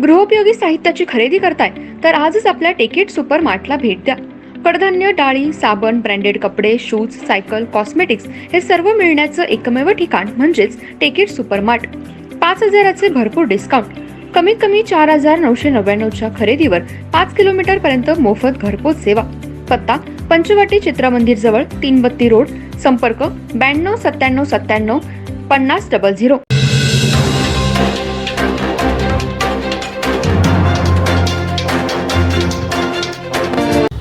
गृहोपयोगी साहित्याची खरेदी करताय तर आजच आपल्या टेकेट सुपर मार्टला भेट द्या. कडधान्य, डाळी, साबण, ब्रँडेड कपडे, शूज, सायकल, कॉस्मेटिक्स हे सर्व मिळण्याचं एकमेव ठिकाण म्हणजेच टेकेट सुपर मार्ट. 5,000चे भरपूर डिस्काउंट. कमीत कमी 4,999च्या खरेदीवर 5 किलोमीटर पर्यंत मोफत घरपोच सेवा. पत्ता पंचवटी चित्रमंदिर जवळ, 332 रोड. संपर्क 92 97 97 50 00.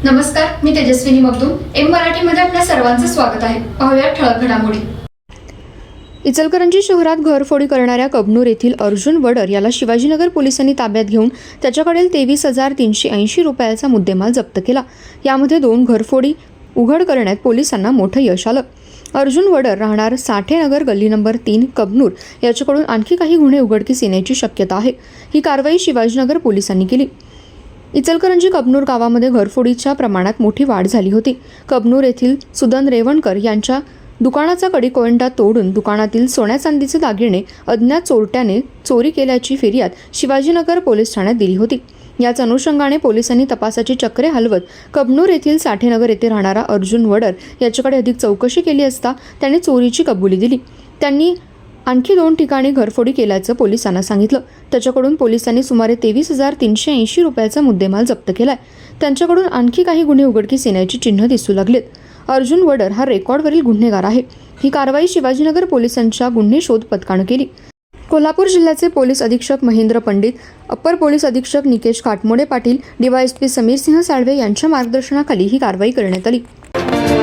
नमस्कार, मी तेजस्विनी मगदूम. एम मराठीमध्ये आपल्या सर्वांचं स्वागत आहे. पाहूया ठळक घडामोडी. इचलकरंजी शहरात घरफोडी करणाऱ्या कबनूर येथील अर्जुन वडर याला शिवाजीनगर पोलिसांनी ताब्यात घेऊन त्याच्याकडील 23,380 रुपयाचा मुद्देमाल जप्त केला. यामध्ये 2 घरफोडी उघड करण्यात पोलिसांना मोठं यश आलं. अर्जुन वडर राहणार साठेनगर गल्ली नंबर 3 कबनूर याच्याकडून आणखी काही गुन्हे उघडकीस येण्याची शक्यता आहे. ही कारवाई शिवाजीनगर पोलिसांनी केली. इचलकरंजी कबनूर गावामध्ये घरफोडीच्या प्रमाणात मोठी वाढ झाली होती. कबनूर येथील सुदन रेवणकर यांच्या दुकानाचा कडिकोंडा तोडून दुकानातील सोन्या चांदीचे दागिने अज्ञात चोरट्याने चोरी केल्याची फिर्याद शिवाजीनगर पोलीस ठाण्यात दिली होती. याच अनुषंगाने पोलिसांनी तपासाची चक्रे हलवत कबनूर येथील साठेनगर येथे राहणारा अर्जुन वडर याच्याकडे अधिक चौकशी केली असता त्याने चोरीची कबुली दिली. त्यांनी आणखी 2 ठिकाणी घरफोडी केल्याचं पोलिसांना सांगितलं. त्याच्याकडून पोलिसांनी सुमारे 23,380 रुपयाचा मुद्देमाल जप्त केलाय. त्यांच्याकडून आणखी काही गुन्हे उघडकीस येण्याची चिन्ह दिसू लागलेत. अर्जुन वडर हा रेकॉर्डवरील गुन्हेगार आहे. ही कारवाई शिवाजीनगर पोलिसांच्या गुन्हे शोध पथकानं केली. कोल्हापूर जिल्ह्याचे पोलीस अधीक्षक महेंद्र पंडित, अप्पर पोलीस अधीक्षक निकेश काटमोडे पाटील, DYSP समीर सिंह साळवे यांच्या मार्गदर्शनाखाली ही कारवाई करण्यात आली.